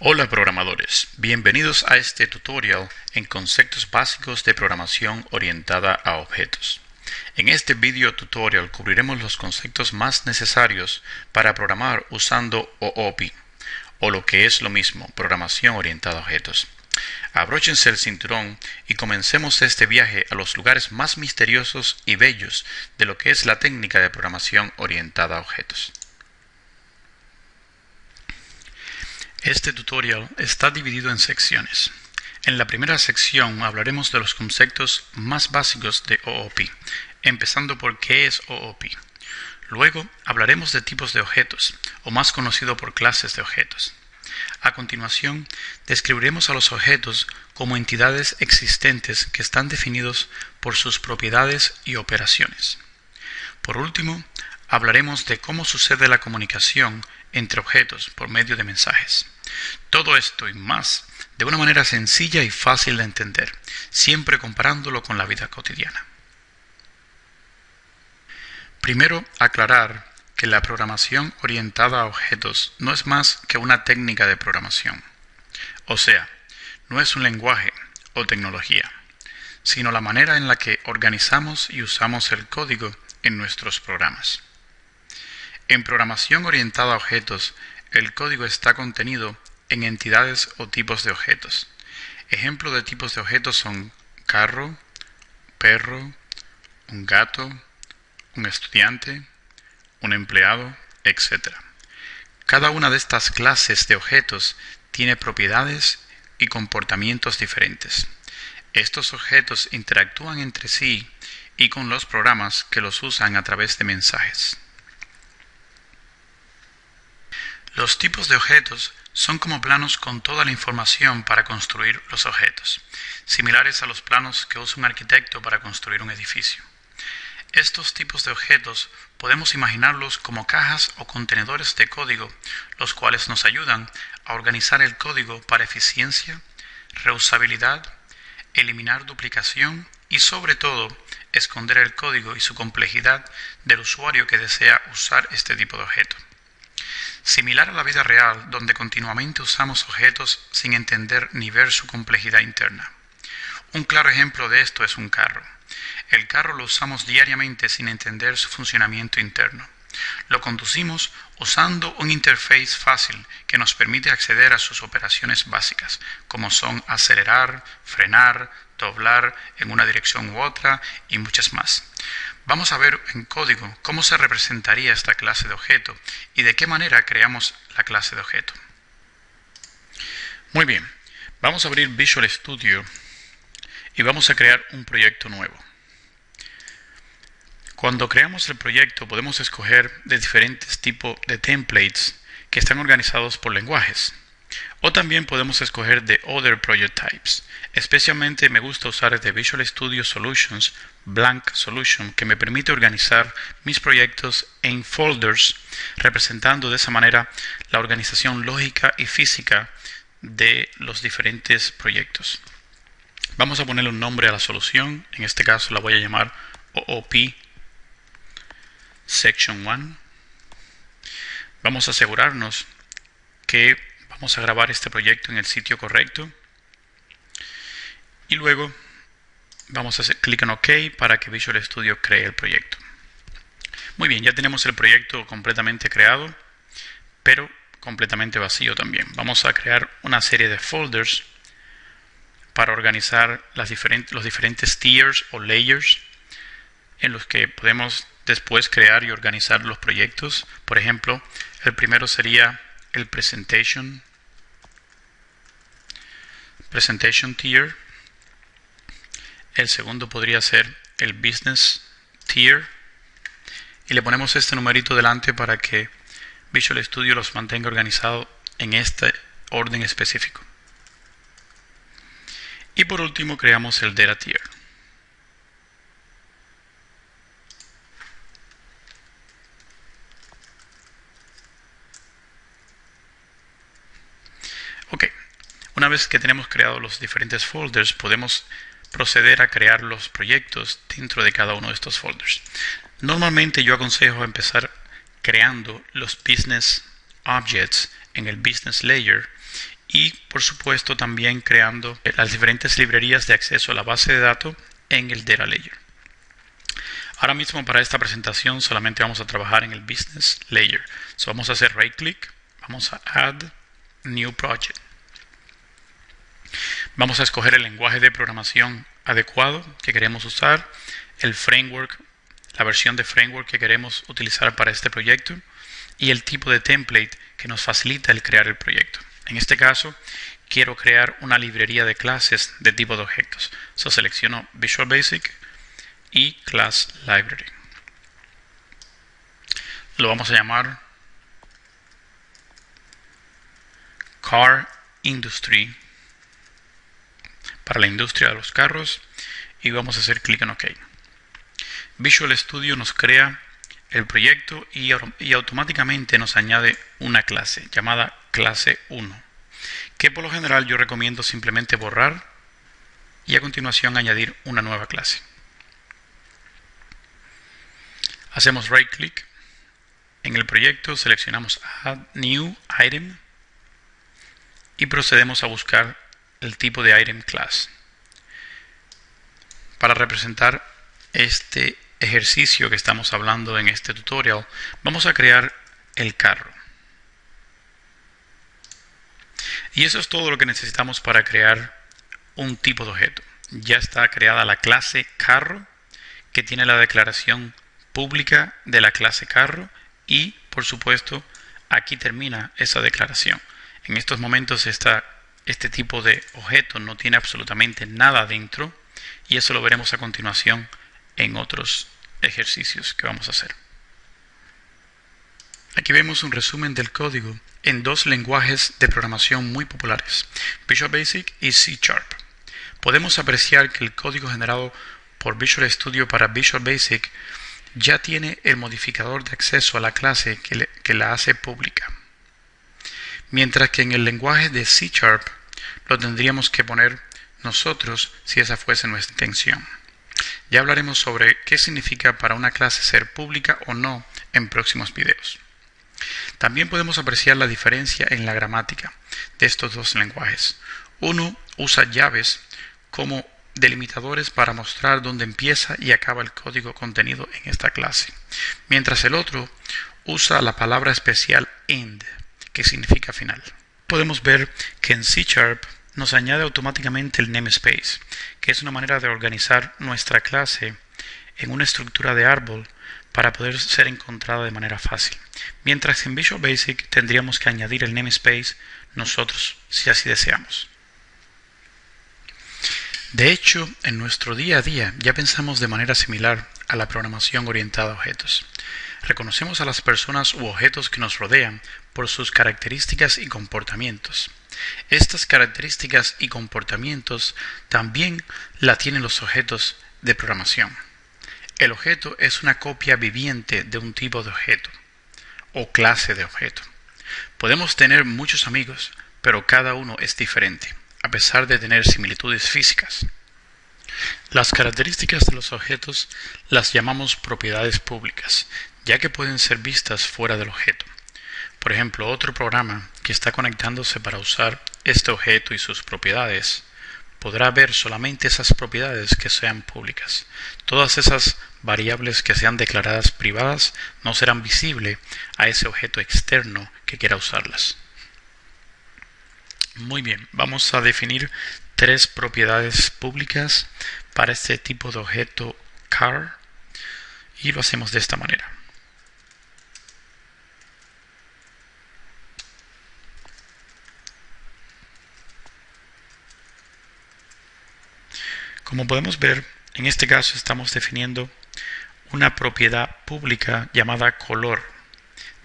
Hola programadores, bienvenidos a este tutorial en conceptos básicos de programación orientada a objetos. En este video tutorial cubriremos los conceptos más necesarios para programar usando OOP, o lo que es lo mismo, programación orientada a objetos. Abróchense el cinturón y comencemos este viaje a los lugares más misteriosos y bellos de lo que es la técnica de programación orientada a objetos. Este tutorial está dividido en secciones. En la primera sección hablaremos de los conceptos más básicos de OOP, empezando por qué es OOP. Luego hablaremos de tipos de objetos, o más conocido por clases de objetos. A continuación, describiremos a los objetos como entidades existentes que están definidos por sus propiedades y operaciones. Por último, hablaremos de cómo sucede la comunicación entre objetos por medio de mensajes. Todo esto y más de una manera sencilla y fácil de entender, siempre comparándolo con la vida cotidiana. Primero, aclarar que la programación orientada a objetos no es más que una técnica de programación. O sea, no es un lenguaje o tecnología, sino la manera en la que organizamos y usamos el código en nuestros programas. En programación orientada a objetos, el código está contenido en entidades o tipos de objetos. Ejemplos de tipos de objetos son carro, perro, un gato, un estudiante, un empleado, etc. Cada una de estas clases de objetos tiene propiedades y comportamientos diferentes. Estos objetos interactúan entre sí y con los programas que los usan a través de mensajes. Los tipos de objetos son como planos con toda la información para construir los objetos, similares a los planos que usa un arquitecto para construir un edificio. Estos tipos de objetos podemos imaginarlos como cajas o contenedores de código, los cuales nos ayudan a organizar el código para eficiencia, reusabilidad, eliminar duplicación y sobre todo esconder el código y su complejidad del usuario que desea usar este tipo de objeto. Similar a la vida real, donde continuamente usamos objetos sin entender ni ver su complejidad interna. Un claro ejemplo de esto es un carro. El carro lo usamos diariamente sin entender su funcionamiento interno. Lo conducimos usando un interface fácil que nos permite acceder a sus operaciones básicas, como son acelerar, frenar, doblar en una dirección u otra y muchas más. Vamos a ver en código cómo se representaría esta clase de objeto y de qué manera creamos la clase de objeto. Muy bien, vamos a abrir Visual Studio y vamos a crear un proyecto nuevo. Cuando creamos el proyecto podemos escoger de diferentes tipos de templates que están organizados por lenguajes. O también podemos escoger de Other Project Types. Especialmente me gusta usar el de Visual Studio Solutions Blank Solution, que me permite organizar mis proyectos en folders, representando de esa manera la organización lógica y física de los diferentes proyectos. Vamos a ponerle un nombre a la solución. En este caso la voy a llamar OOP Section 1. Vamos a asegurarnos que vamos a grabar este proyecto en el sitio correcto y luego vamos a hacer clic en OK para que Visual Studio cree el proyecto. Muy bien, ya tenemos el proyecto completamente creado, pero completamente vacío también. Vamos a crear una serie de folders para organizar los diferentes tiers o layers en los que podemos después crear y organizar los proyectos. Por ejemplo, el primero sería el Presentation Tier. El segundo podría ser el Business Tier. Y le ponemos este numerito delante para que Visual Studio los mantenga organizados en este orden específico. Y por último creamos el Data Tier. Ok, una vez que tenemos creados los diferentes folders, podemos proceder a crear los proyectos dentro de cada uno de estos folders. Normalmente yo aconsejo empezar creando los business objects en el business layer y por supuesto también creando las diferentes librerías de acceso a la base de datos en el Data Layer. Ahora mismo para esta presentación solamente vamos a trabajar en el Business Layer. So, vamos a hacer right click, vamos a Add New Project. Vamos a escoger el lenguaje de programación adecuado que queremos usar, el framework, la versión de framework que queremos utilizar para este proyecto y el tipo de template que nos facilita el crear el proyecto. En este caso, quiero crear una librería de clases de tipo de objetos. So, selecciono Visual Basic y Class Library. Lo vamos a llamar Car Industry, para la industria de los carros, y vamos a hacer clic en OK. Visual Studio nos crea el proyecto y automáticamente nos añade una clase llamada clase 1, que por lo general yo recomiendo simplemente borrar y a continuación añadir una nueva clase. Hacemos right click en el proyecto, seleccionamos Add New Item y procedemos a buscar el tipo de Item Class. Para representar este ejercicio que estamos hablando en este tutorial, vamos a crear el carro. Y eso es todo lo que necesitamos para crear un tipo de objeto. Ya está creada la clase carro, que tiene la declaración pública de la clase carro, y por supuesto aquí termina esa declaración. En estos momentos este tipo de objeto no tiene absolutamente nada dentro, y eso lo veremos a continuación en otros ejercicios que vamos a hacer. Aquí vemos un resumen del código en dos lenguajes de programación muy populares, Visual Basic y C#. Podemos apreciar que el código generado por Visual Studio para Visual Basic ya tiene el modificador de acceso a la clase que la hace pública, mientras que en el lenguaje de C# lo tendríamos que poner nosotros si esa fuese nuestra intención. Ya hablaremos sobre qué significa para una clase ser pública o no en próximos videos. También podemos apreciar la diferencia en la gramática de estos dos lenguajes. Uno usa llaves como delimitadores para mostrar dónde empieza y acaba el código contenido en esta clase, mientras el otro usa la palabra especial end, que significa final. Podemos ver que en C# nos añade automáticamente el namespace, que es una manera de organizar nuestra clase en una estructura de árbol para poder ser encontrada de manera fácil, mientras que en Visual Basic tendríamos que añadir el namespace nosotros, si así deseamos. De hecho, en nuestro día a día ya pensamos de manera similar a la programación orientada a objetos. Reconocemos a las personas u objetos que nos rodean por sus características y comportamientos. Estas características y comportamientos también la tienen los objetos de programación. El objeto es una copia viviente de un tipo de objeto o clase de objeto. Podemos tener muchos amigos, pero cada uno es diferente, a pesar de tener similitudes físicas. Las características de los objetos las llamamos propiedades públicas, ya que pueden ser vistas fuera del objeto. Por ejemplo, otro programa que está conectándose para usar este objeto y sus propiedades podrá ver solamente esas propiedades que sean públicas. Todas esas variables que sean declaradas privadas no serán visibles a ese objeto externo que quiera usarlas. Muy bien, vamos a definir tres propiedades públicas para este tipo de objeto car y lo hacemos de esta manera. Como podemos ver, en este caso estamos definiendo una propiedad pública llamada color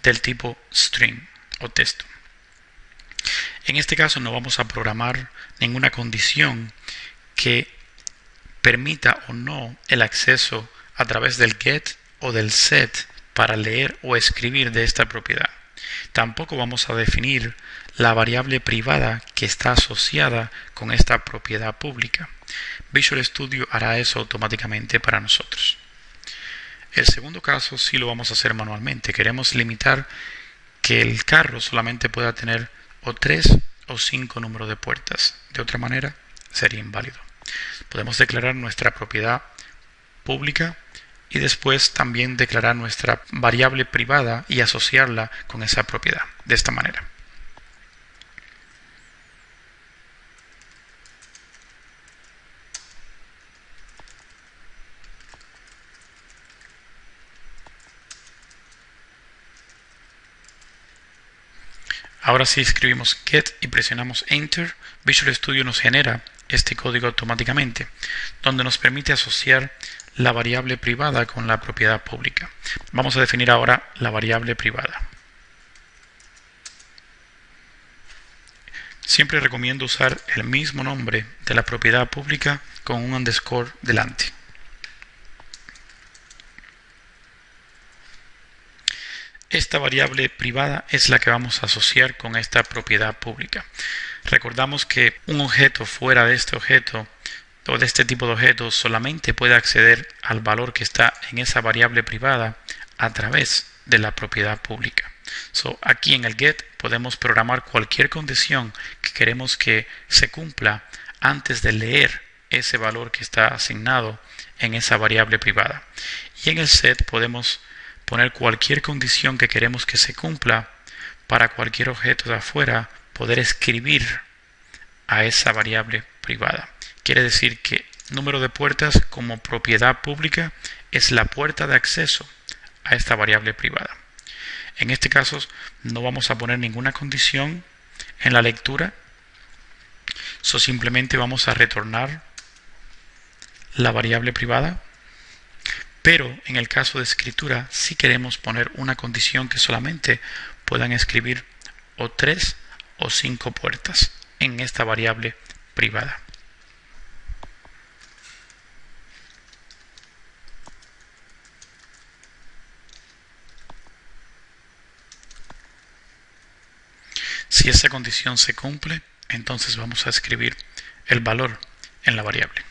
del tipo string o texto. En este caso no vamos a programar ninguna condición que permita o no el acceso a través del get o del set para leer o escribir de esta propiedad. Tampoco vamos a definir la variable privada que está asociada con esta propiedad pública. Visual Studio hará eso automáticamente para nosotros. El segundo caso sí lo vamos a hacer manualmente. Queremos limitar que el carro solamente pueda tener o 3 o 5 números de puertas. De otra manera, sería inválido. Podemos declarar nuestra propiedad pública y después también declarar nuestra variable privada y asociarla con esa propiedad. De esta manera. Ahora si escribimos get y presionamos enter, Visual Studio nos genera este código automáticamente, donde nos permite asociar la variable privada con la propiedad pública. Vamos a definir ahora la variable privada. Siempre recomiendo usar el mismo nombre de la propiedad pública con un underscore delante. Esta variable privada es la que vamos a asociar con esta propiedad pública. Recordamos que un objeto fuera de este objeto o de este tipo de objetos solamente puede acceder al valor que está en esa variable privada a través de la propiedad pública. Aquí en el get podemos programar cualquier condición que queremos que se cumpla antes de leer ese valor que está asignado en esa variable privada. Y en el set podemos poner cualquier condición que queremos que se cumpla para cualquier objeto de afuera poder escribir a esa variable privada. Quiere decir que número de puertas como propiedad pública es la puerta de acceso a esta variable privada. En este caso no vamos a poner ninguna condición en la lectura, simplemente vamos a retornar la variable privada. Pero en el caso de escritura, sí queremos poner una condición que solamente puedan escribir o 3 o 5 puertas en esta variable privada. Si esa condición se cumple, entonces vamos a escribir el valor en la variable.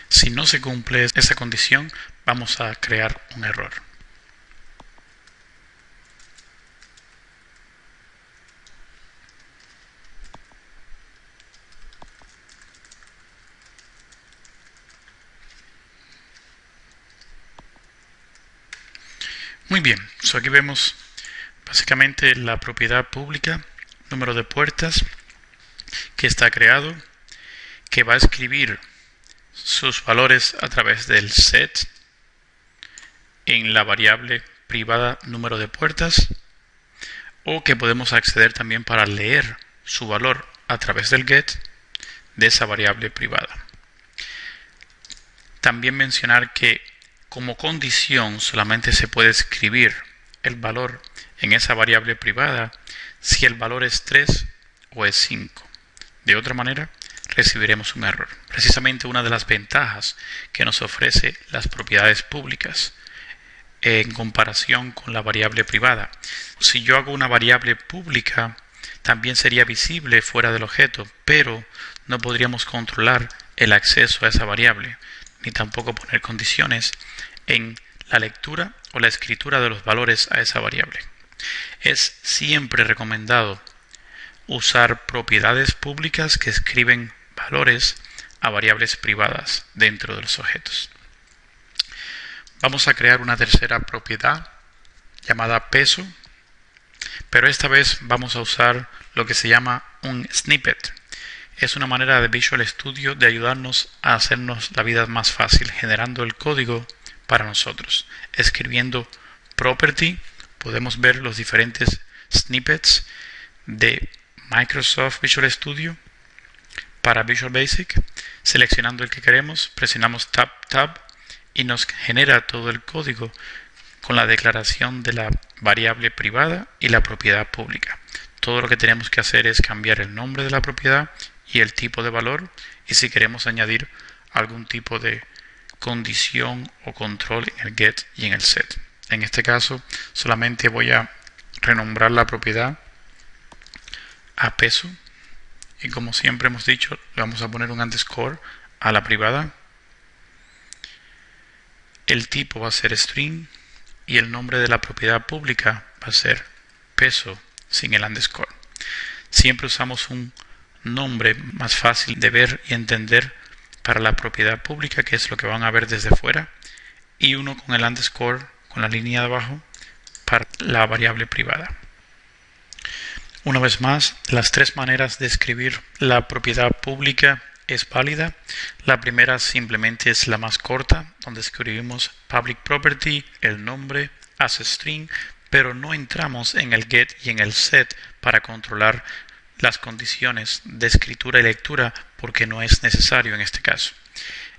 Si no se cumple esa condición, vamos a crear un error. Muy bien, aquí vemos básicamente la propiedad pública, número de puertas que está creado, que va a escribir sus valores a través del set en la variable privada número de puertas, o que podemos acceder también para leer su valor a través del get de esa variable privada. También mencionar que como condición solamente se puede escribir el valor en esa variable privada si el valor es 3 o es 5. De otra manera, recibiremos un error. Precisamente una de las ventajas que nos ofrece las propiedades públicas en comparación con la variable privada. Si yo hago una variable pública, también sería visible fuera del objeto, pero no podríamos controlar el acceso a esa variable, ni tampoco poner condiciones en la lectura o la escritura de los valores a esa variable. Es siempre recomendado usar propiedades públicas que escriben valores a variables privadas dentro de los objetos. Vamos a crear una tercera propiedad llamada peso, pero esta vez vamos a usar lo que se llama un snippet. Es una manera de Visual Studio de ayudarnos a hacernos la vida más fácil, generando el código para nosotros. Escribiendo property podemos ver los diferentes snippets de Microsoft Visual Studio para Visual Basic. Seleccionando el que queremos, presionamos Tab y nos genera todo el código con la declaración de la variable privada y la propiedad pública. Todo lo que tenemos que hacer es cambiar el nombre de la propiedad y el tipo de valor, y si queremos añadir algún tipo de condición o control en el get y en el set. En este caso solamente voy a renombrar la propiedad a peso, y como siempre hemos dicho, le vamos a poner un underscore a la privada. El tipo va a ser string y el nombre de la propiedad pública va a ser peso sin el underscore. Siempre usamos un nombre más fácil de ver y entender para la propiedad pública, que es lo que van a ver desde fuera, y uno con el underscore, con la línea de abajo, para la variable privada. Una vez más, las tres maneras de escribir la propiedad pública es válida. La primera simplemente es la más corta, donde escribimos public property, el nombre, as a string, pero no entramos en el get y en el set para controlar las condiciones de escritura y lectura, porque no es necesario en este caso.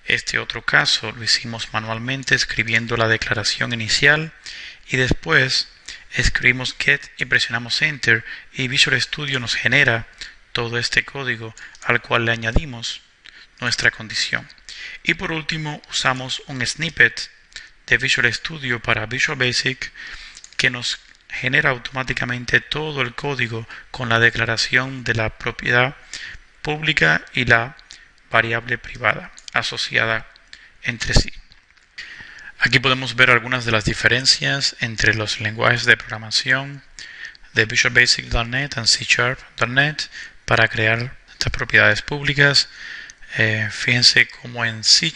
Este otro caso lo hicimos manualmente escribiendo la declaración inicial y después escribimos get y presionamos enter y Visual Studio nos genera todo este código al cual le añadimos nuestra condición. Y por último usamos un snippet de Visual Studio para Visual Basic que nos genera automáticamente todo el código con la declaración de la propiedad pública y la variable privada asociada entre sí. Aquí podemos ver algunas de las diferencias entre los lenguajes de programación de Visual Basic.NET y C#.NET para crear estas propiedades públicas. Fíjense como en C#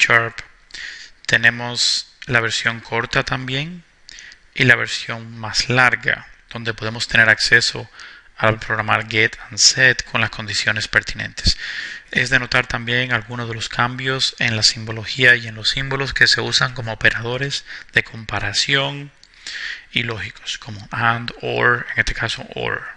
tenemos la versión corta también y la versión más larga, donde podemos tener acceso al programar get and set con las condiciones pertinentes. Es de notar también algunos de los cambios en la simbología y en los símbolos que se usan como operadores de comparación y lógicos, como and, or, en este caso or.